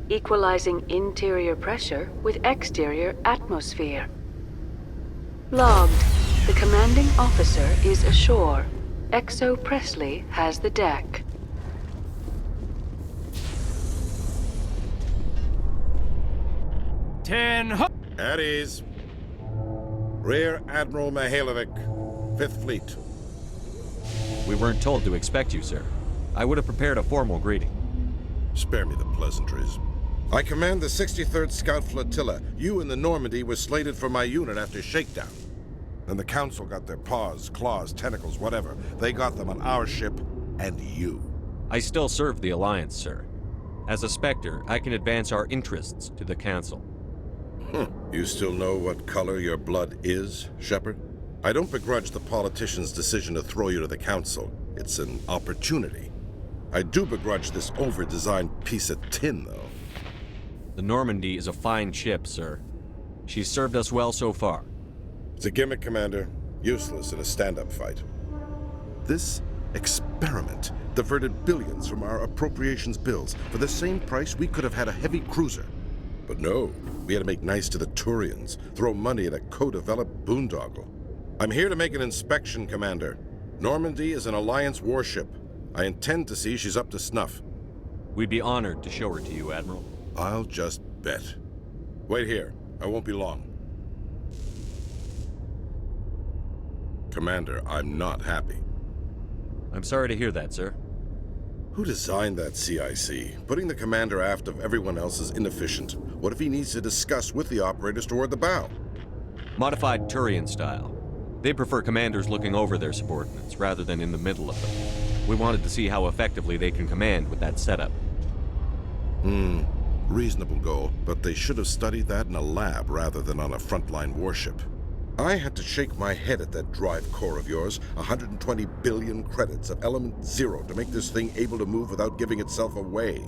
equalizing interior pressure with exterior atmosphere. Logged. The commanding officer is ashore. Exo Presley has the deck. At ease. Rear Admiral Mihailovic, 5th Fleet. We weren't told to expect you, sir. I would have prepared a formal greeting. Spare me the pleasantries. I command the 63rd Scout Flotilla. You and the Normandy were slated for my unit after shakedown. Then the Council got their paws, claws, tentacles, whatever. They got them on our ship, and you. I still serve the Alliance, sir. As a Spectre, I can advance our interests to the Council. You still know what color your blood is, Shepard? I don't begrudge the politician's decision to throw you to the Council. It's an opportunity. I do begrudge this over-designed piece of tin, though. The Normandy is a fine ship, sir. She's served us well so far. It's a gimmick, Commander. Useless in a stand-up fight. This experiment diverted billions from our appropriations bills. For the same price, we could have had a heavy cruiser. But no, we had to make nice to the Turians, throw money at a co-developed boondoggle. I'm here to make an inspection, Commander. Normandy is an Alliance warship. I intend to see she's up to snuff. We'd be honored to show her to you, Admiral. I'll just bet. Wait here. I won't be long. Commander, I'm not happy. I'm sorry to hear that, sir. Who designed that CIC? Putting the commander aft of everyone else is inefficient. What if he needs to discuss with the operators toward the bow? Modified Turian style. They prefer commanders looking over their subordinates rather than in the middle of them. We wanted to see how effectively they can command with that setup. Reasonable goal, but they should have studied that in a lab rather than on a frontline warship. I had to shake my head at that drive core of yours. 120 billion credits of element 0 to make this thing able to move without giving itself away.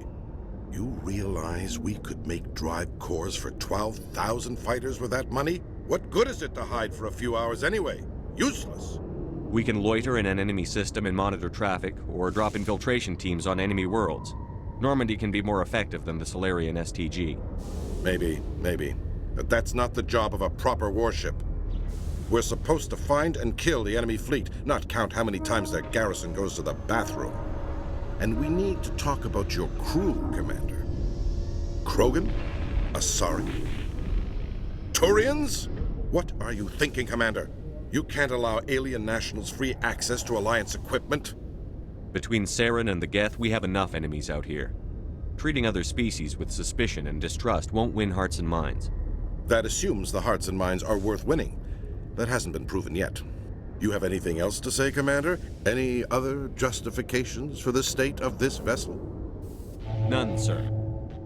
You realize we could make drive cores for 12,000 fighters with that money? What good is it to hide for a few hours anyway? Useless. We can loiter in an enemy system and monitor traffic, or drop infiltration teams on enemy worlds. Normandy can be more effective than the Solarian STG. Maybe. But that's not the job of a proper warship. We're supposed to find and kill the enemy fleet, not count how many times their garrison goes to the bathroom. And we need to talk about your crew, Commander. Krogan? Asari? Turians? What are you thinking, Commander? You can't allow alien nationals free access to Alliance equipment? Between Saren and the Geth, we have enough enemies out here. Treating other species with suspicion and distrust won't win hearts and minds. That assumes the hearts and minds are worth winning. That hasn't been proven yet. You have anything else to say, Commander? Any other justifications for the state of this vessel? None, sir.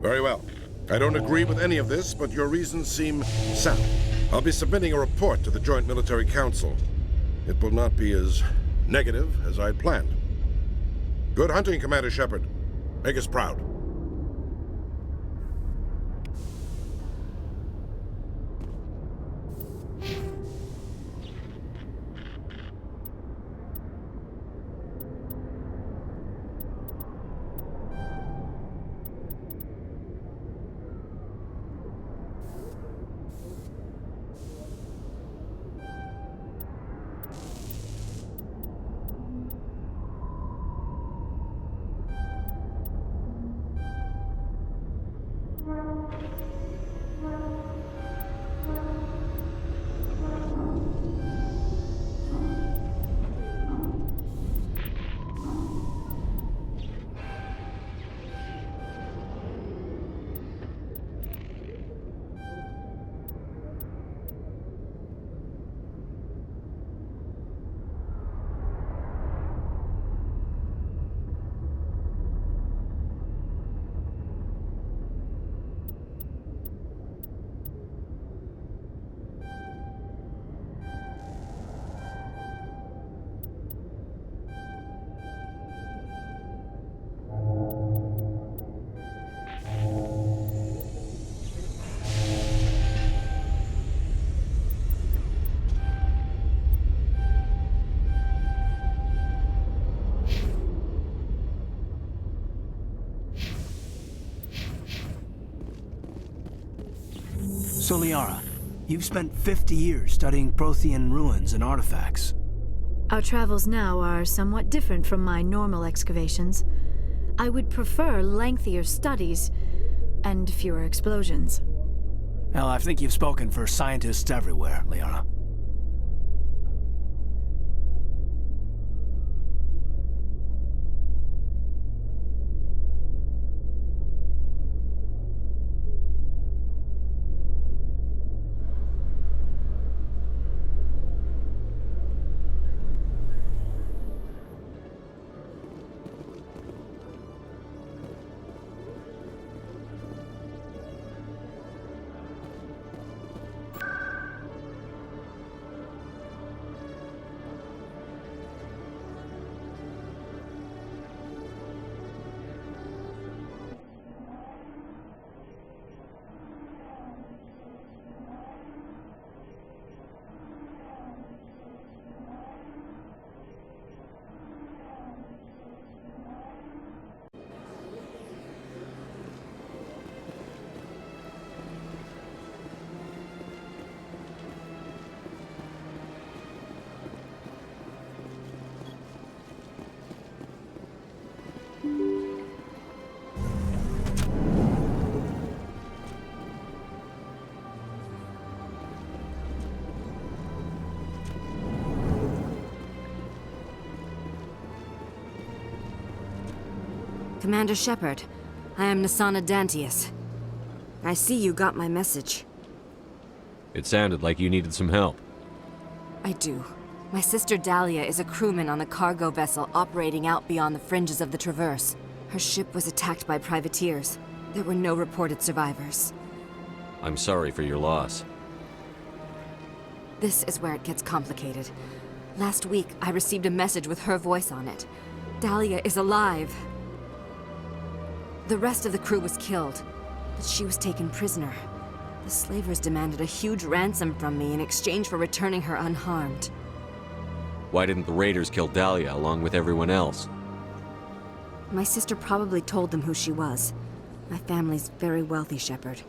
Very well. I don't agree with any of this, but your reasons seem sound. I'll be submitting a report to the Joint Military Council. It will not be as negative as I'd planned. Good hunting, Commander Shepard. Make us proud. So Liara, you've spent 50 years studying Prothean ruins and artifacts. Our travels now are somewhat different from my normal excavations. I would prefer lengthier studies and fewer explosions. Well, I think you've spoken for scientists everywhere, Liara. Commandershepard, I am Nasana Dantius. I see you got my message. It sounded like you needed some help. I do. My sister Dahlia is a crewman on the cargo vessel operating out beyond the fringes of the Traverse. Her ship was attacked by privateers. There were no reported survivors. I'm sorry for your loss. This is where it gets complicated. Last week, I received a message with her voice on it. Dahlia is alive. The rest of the crew was killed, but she was taken prisoner. The slavers demanded a huge ransom from me in exchange for returning her unharmed. Why didn't the raiders kill Dahlia along with everyone else? My sister probably told them who she was. My family's very wealthy, Shepard.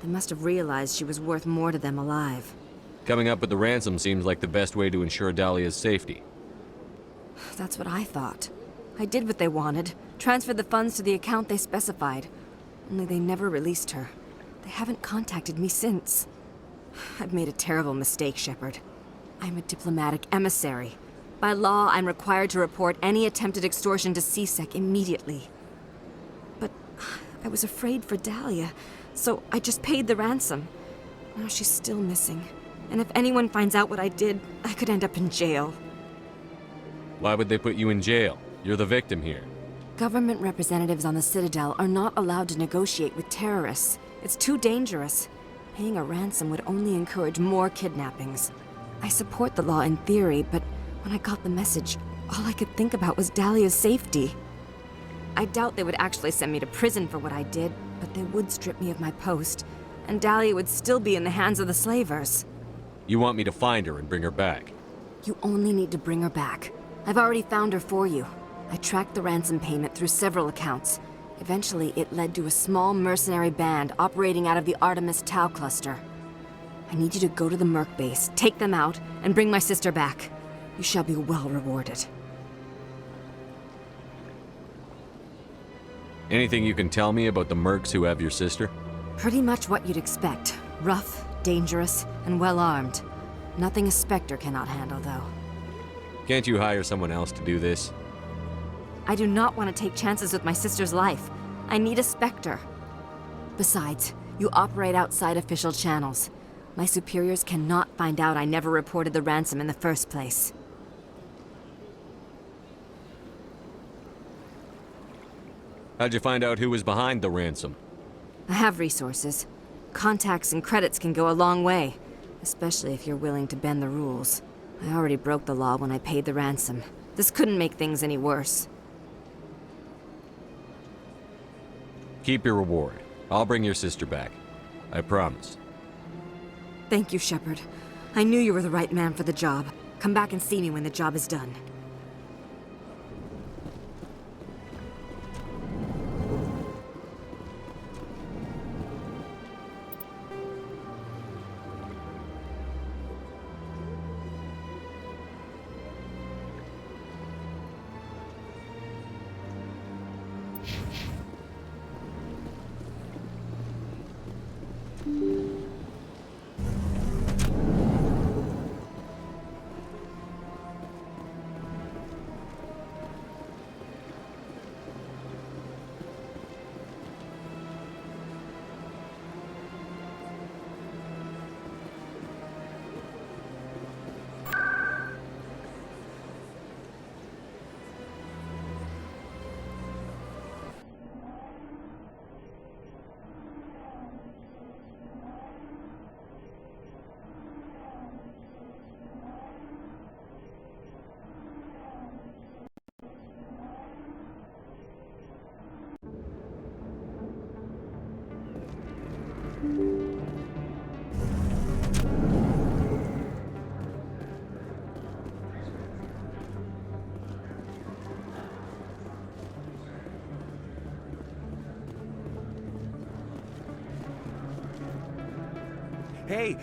They must have realized she was worth more to them alive. Coming up with the ransom seems like the best way to ensure Dahlia's safety. That's what I thought. I did what they wanted, transferred the funds to the account they specified. Only they never released her. They haven't contacted me since. I've made a terrible mistake, Shepard. I'm a diplomatic emissary. By law, I'm required to report any attempted extortion to CSEC immediately. But I was afraid for Dahlia, so I just paid the ransom. Now she's still missing. And if anyone finds out what I did, I could end up in jail. Why would they put you in jail? You're the victim here. Government representatives on the Citadel are not allowed to negotiate with terrorists. It's too dangerous. Paying a ransom would only encourage more kidnappings. I support the law in theory, but when I got the message, all I could think about was Dahlia's safety. I doubt they would actually send me to prison for what I did, but they would strip me of my post, and Dahlia would still be in the hands of the slavers. You want me to find her and bring her back? You only need to bring her back. I've already found her for you. I tracked the ransom payment through several accounts. Eventually, it led to a small mercenary band operating out of the Audemus Tau cluster. I need you to go to the Merc base, take them out, and bring my sister back. You shall be well rewarded. Anything you can tell me about the mercs who have your sister? Pretty much what you'd expect. Rough, dangerous, and well-armed. Nothing a Spectre cannot handle, though. Can't you hire someone else to do this? I do not want to take chances with my sister's life. I need a Spectre. Besides, you operate outside official channels. My superiors cannot find out I never reported the ransom in the first place. How'd you find out who was behind the ransom? I have resources. Contacts and credits can go a long way, especially if you're willing to bend the rules. I already broke the law when I paid the ransom. This couldn't make things any worse. Keep your reward. I'll bring your sister back. I promise. Thank you, Shepard. I knew you were the right man for the job. Come back and see me when the job is done. Hey,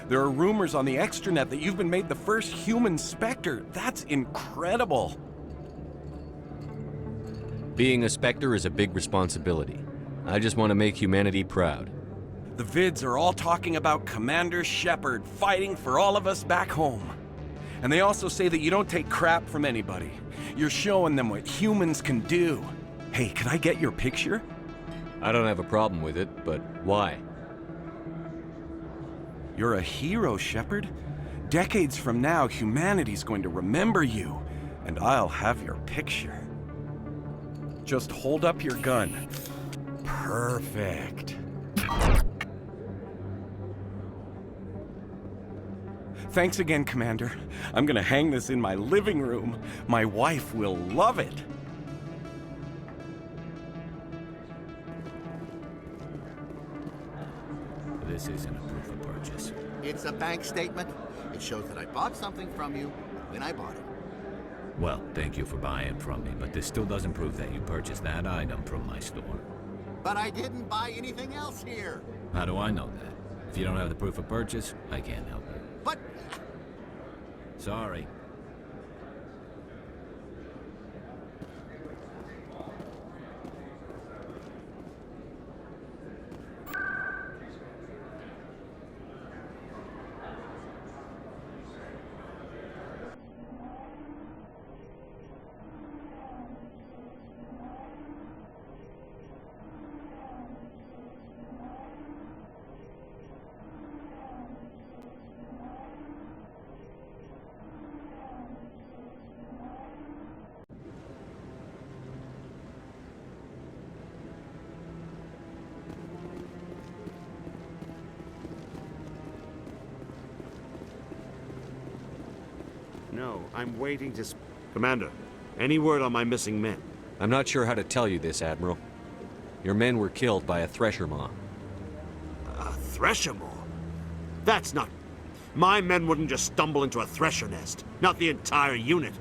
there are rumors on the extranet that you've been made the first human Spectre. That's incredible. Being a Spectre is a big responsibility. I just want to make humanity proud. The vids are all talking about Commandershepard fighting for all of us back home. And they also say that you don't take crap from anybody. You're showing them what humans can do. Hey, can I get your picture? I don't have a problem with it, but why? You're a hero, Shepard. Decades from now, humanity's going to remember you, and I'll have your picture. Just hold up your gun. Perfect. Thanks again, Commander. I'm gonna hang this in my living room. My wife will love it. This isn't a proof of purchase. It's a bank statement. It shows that I bought something from you when I bought it. Well, thank you for buying from me, but this still doesn't prove that you purchased that item from my store. But I didn't buy anything else here. How do I know that? If you don't have the proof of purchase, I can't help you. But... Sorry. No, I'm waiting to... Commander, any word on my missing men? I'm not sure how to tell you this, Admiral. Your men were killed by a thresher maw. A thresher maw? That's not... My men wouldn't just stumble into a thresher nest. Not the entire unit.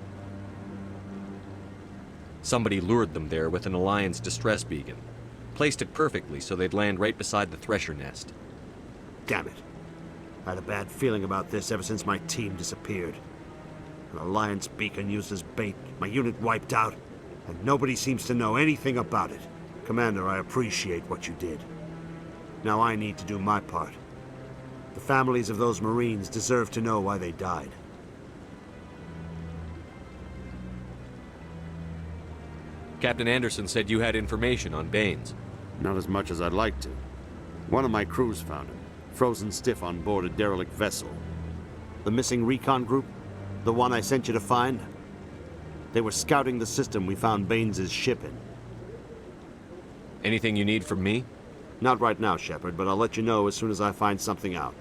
Somebody lured them there with an Alliance distress beacon. Placed it perfectly so they'd land right beside the thresher nest. Damn it. I had a bad feeling about this ever since my team disappeared. An Alliance beacon used as bait, my unit wiped out, and nobody seems to know anything about it. Commander, I appreciate what you did. Now I need to do my part. The families of those Marines deserve to know why they died. Captain Anderson said you had information on Baines. Not as much as I'd like to. One of my crews found him, frozen stiff on board a derelict vessel. The missing recon group? The one I sent you to find? They were scouting the system we found Baines' ship in. Anything you need from me? Not right now, Shepard, but I'll let you know as soon as I find something out.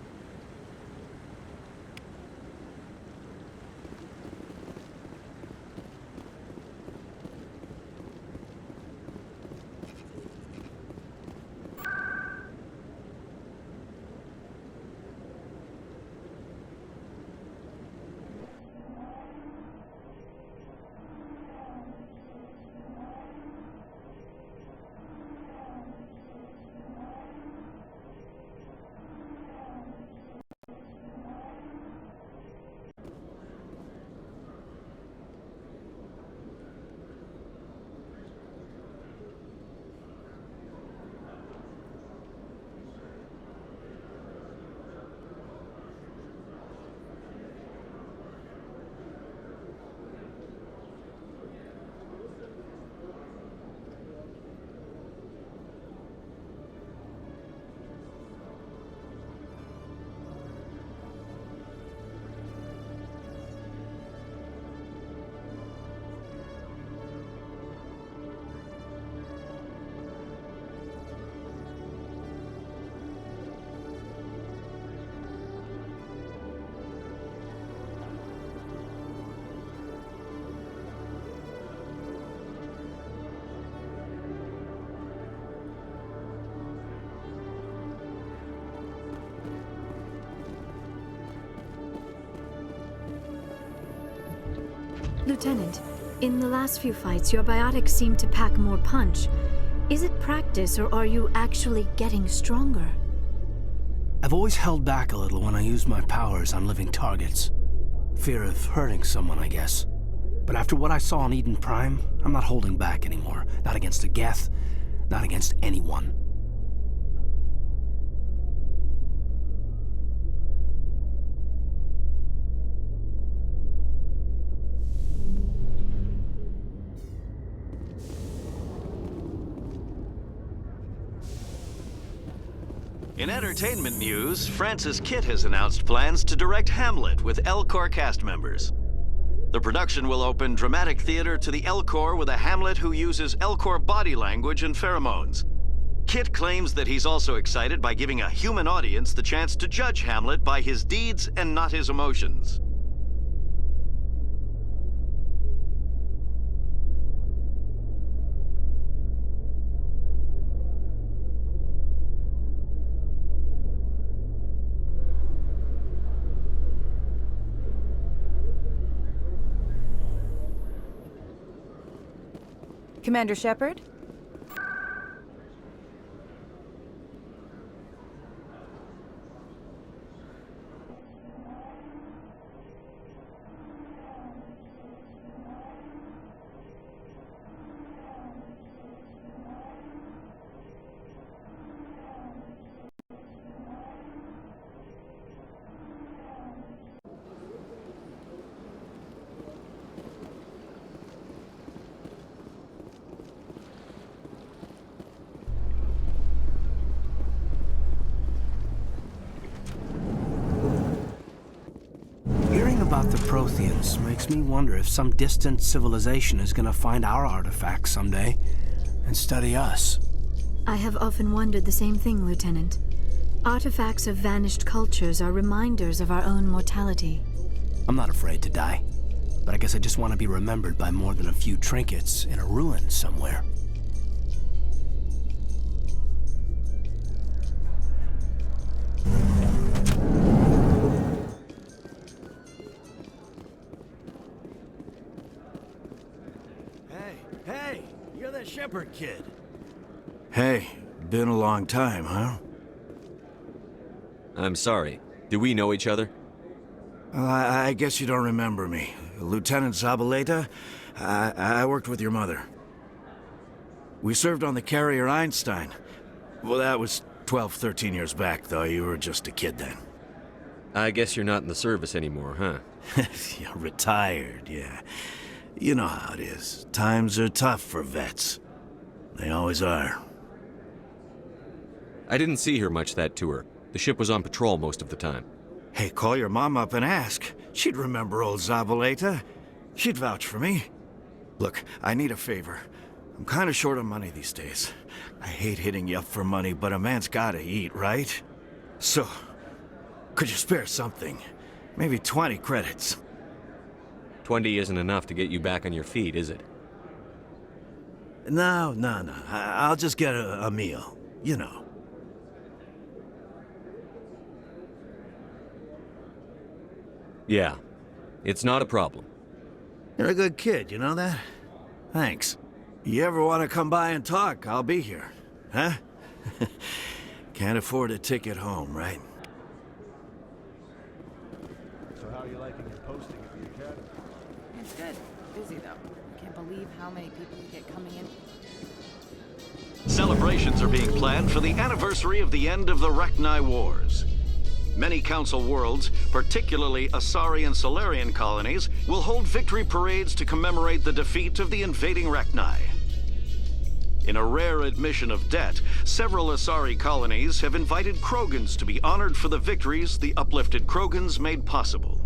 Lieutenant, in the last few fights, your biotics seem to pack more punch. Is it practice, or are you actually getting stronger? I've always held back a little when I use my powers on living targets. Fear of hurting someone, I guess. But after what I saw on Eden Prime, I'm not holding back anymore. Not against a Geth, not against anyone. In entertainment news, Francis Kitt has announced plans to direct Hamlet with L-Corps cast members. The production will open dramatic theater to the L-Corps with a Hamlet who uses L-Corps body language and pheromones. Kitt claims that he's also excited by giving a human audience the chance to judge Hamlet by his deeds and not his emotions. Commandershepard? About the Protheans makes me wonder if some distant civilization is gonna find our artifacts someday and study us. I have often wondered the same thing, Lieutenant. Artifacts of vanished cultures are reminders of our own mortality. I'm not afraid to die, but I guess I just want to be remembered by more than a few trinkets in a ruin somewhere. Hey, you're that Shepard kid. Hey, been a long time, huh? I'm sorry. Do we know each other? Well, I guess you don't remember me. Lieutenant Zabaleta? I worked with your mother. We served on the carrier Einstein. Well, that was 12, 13 years back, though. You were just a kid then. I guess you're not in the service anymore, huh? Yeah, retired, yeah. You know how it is. Times are tough for vets. They always are. I didn't see her much that tour. The ship was on patrol most of the time. Hey, call your mom up and ask. She'd remember old Zabaleta. She'd vouch for me. Look, I need a favor. I'm kind of short on money these days. I hate hitting you up for money, but a man's gotta eat, right? So, could you spare something? Maybe 20 credits. 20 isn't enough to get you back on your feet, is it? No. I'll just get a meal, you know. Yeah, it's not a problem. You're a good kid, you know that? Thanks. You ever want to come by and talk, I'll be here. Huh? Can't afford a ticket home, right? So how are you liking your posting at the academy? It's good. Busy, though. I can't believe how many people you get coming in. Celebrations are being planned for the anniversary of the end of the Rachni Wars. Many Council worlds, particularly Asari and Solarian colonies, will hold victory parades to commemorate the defeat of the invading Rachni. In a rare admission of debt, several Asari colonies have invited Krogans to be honored for the victories the uplifted Krogans made possible.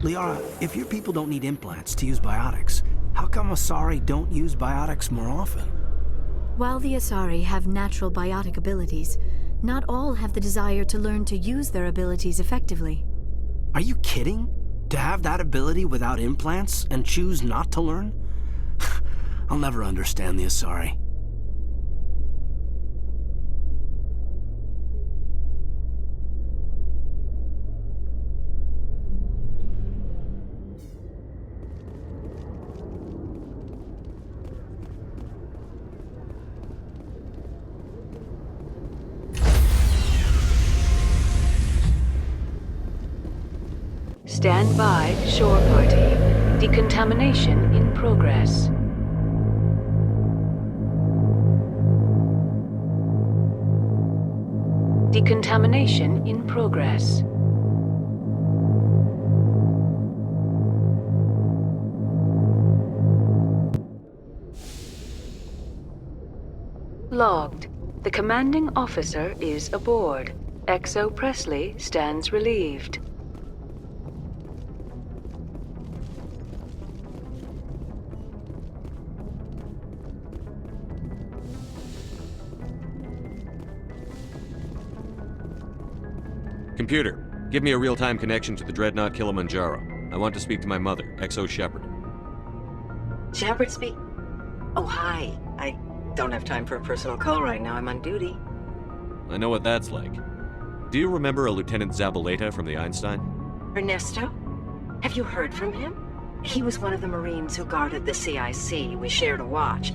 Liara, if your people don't need implants to use biotics, how come Asari don't use biotics more often? While the Asari have natural biotic abilities, not all have the desire to learn to use their abilities effectively. Are you kidding? To have that ability without implants and choose not to learn? I'll never understand the Asari. Stand by, shore party. Decontamination in progress. Decontamination in progress. Logged. The commanding officer is aboard. XO Presley stands relieved. Computer, give me a real-time connection to the Dreadnought Kilimanjaro. I want to speak to my mother, XO Shepard. Shepard speak? Oh, hi. I don't have time for a personal call right now. I'm on duty. I know what that's like. Do you remember a Lieutenant Zabaleta from the Einstein? Ernesto? Have you heard from him? He was one of the Marines who guarded the CIC. We shared a watch.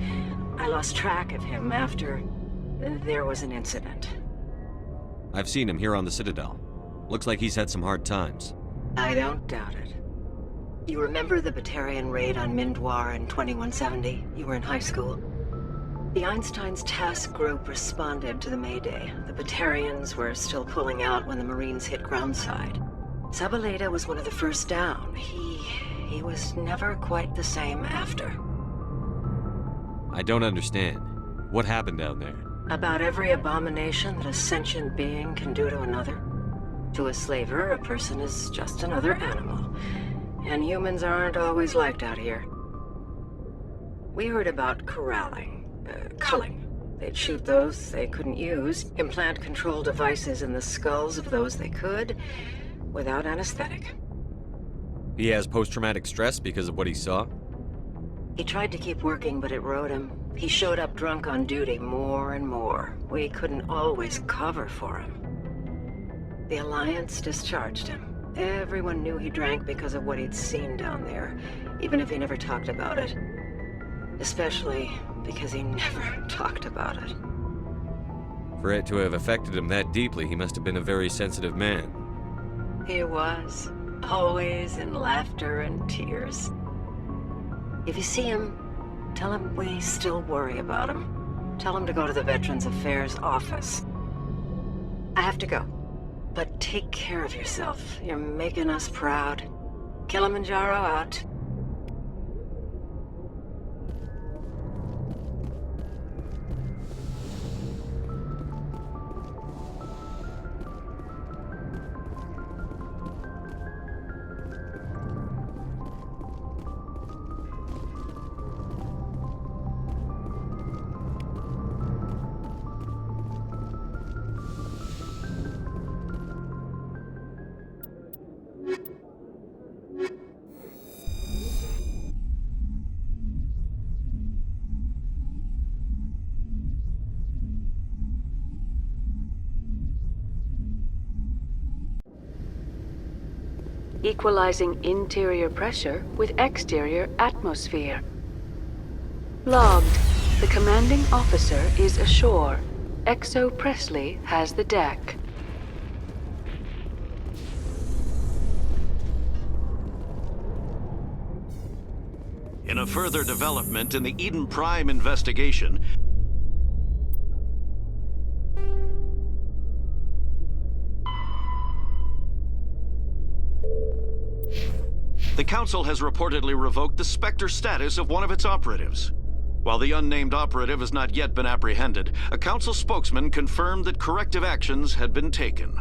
I lost track of him after there was an incident. I've seen him here on the Citadel. Looks like he's had some hard times. I don't doubt it. You remember the Batarian raid on Mindwar in 2170? You were in high school. The Einstein's task group responded to the Mayday. The Batarians were still pulling out when the Marines hit groundside. Zabaleta was one of the first down. He was never quite the same after. I don't understand. What happened down there? About every abomination that a sentient being can do to another. To a slaver, a person is just another animal. And humans aren't always liked out here. We heard about corralling, culling. They'd shoot those they couldn't use, implant control devices in the skulls of those they could, without anesthetic. He has post-traumatic stress because of what he saw? He tried to keep working, but it rode him. He showed up drunk on duty more and more. We couldn't always cover for him. The Alliance discharged him. Everyone knew he drank because of what he'd seen down there, even if he never talked about it. Especially because he never talked about it. For it to have affected him that deeply, he must have been a very sensitive man. He was. Always in laughter and tears. If you see him, tell him we still worry about him. Tell him to go to the Veterans Affairs office. I have to go. But take care of yourself. You're making us proud. Kilimanjaro out. Equalizing interior pressure with exterior atmosphere. Logged. The commanding officer is ashore. XO Presley has the deck. In a further development in the Eden Prime investigation, the Council has reportedly revoked the Spectre status of one of its operatives. While the unnamed operative has not yet been apprehended, a Council spokesman confirmed that corrective actions had been taken.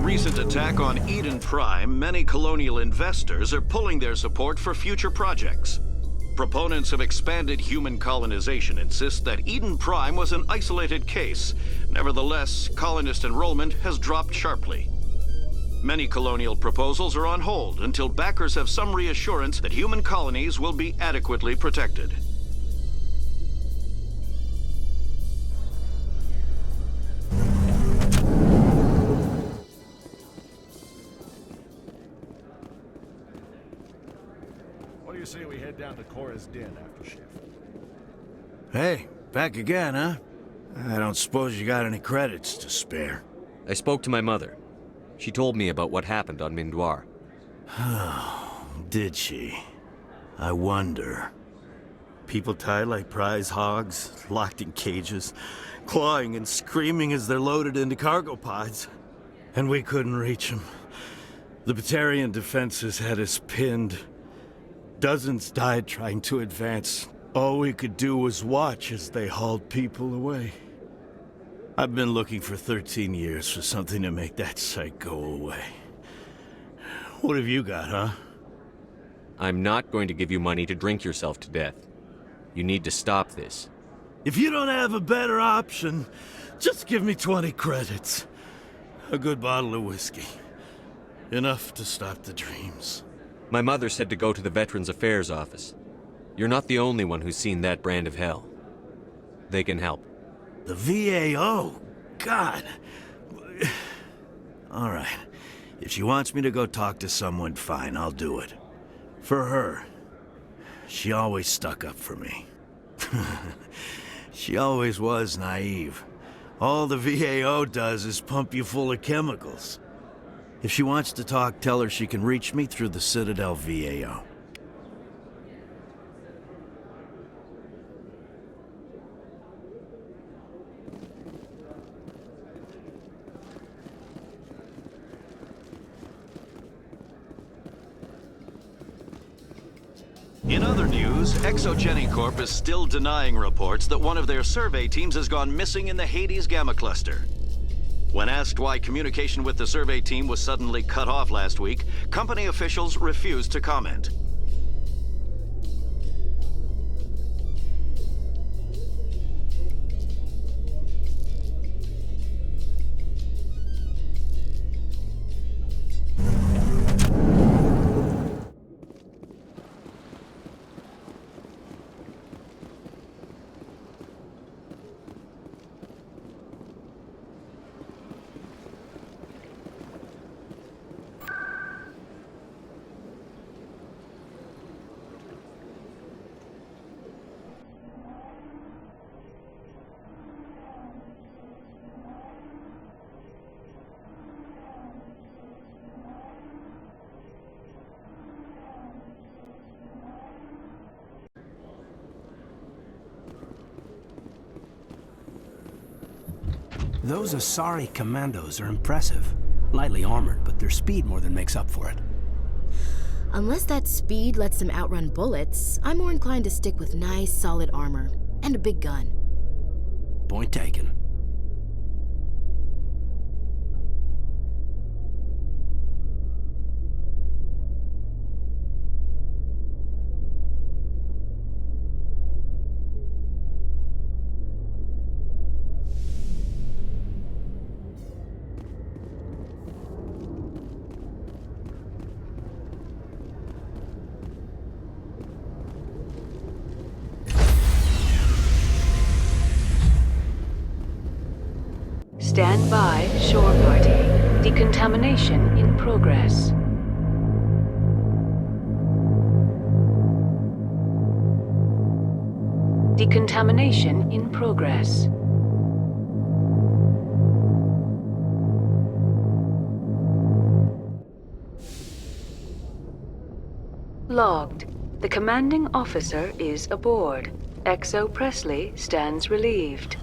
recent attack on Eden Prime, many colonial investors are pulling their support for future projects. Proponents of expanded human colonization insist that Eden Prime was an isolated case. Nevertheless, colonist enrollment has dropped sharply. Many colonial proposals are on hold until backers have some reassurance that human colonies will be adequately protected. What do you say we head down to Cora's den after shift? Hey, back again, huh? I don't suppose you got any credits to spare. I spoke to my mother. She told me about what happened on Mindoir. Did she? I wonder. People tied like prize hogs, locked in cages, clawing and screaming as they're loaded into cargo pods. And we couldn't reach them. The Batarian defenses had us pinned. Dozens died trying to advance. All we could do was watch as they hauled people away. I've been looking for 13 years for something to make that sight go away. What have you got, huh? I'm not going to give you money to drink yourself to death. You need to stop this. If you don't have a better option, just give me 20 credits. A good bottle of whiskey. Enough to stop the dreams. My mother said to go to the Veterans Affairs office. You're not the only one who's seen that brand of hell. They can help. The VAO? God. All right. If she wants me to go talk to someone, fine, I'll do it. For her. She always stuck up for me. She always was naive. All the VAO does is pump you full of chemicals. If she wants to talk, tell her she can reach me through the Citadel VAO. In other news, Exogeny Corp is still denying reports that one of their survey teams has gone missing in the Hades Gamma Cluster. When asked why communication with the survey team was suddenly cut off last week, company officials refused to comment. Those Asari commandos are impressive. Lightly armored, but their speed more than makes up for it. Unless that speed lets them outrun bullets, I'm more inclined to stick with nice, solid armor. And a big gun. Point taken. Stand by, shore party. Decontamination in progress. Decontamination in progress. Logged. The commanding officer is aboard. Exo Presley stands relieved.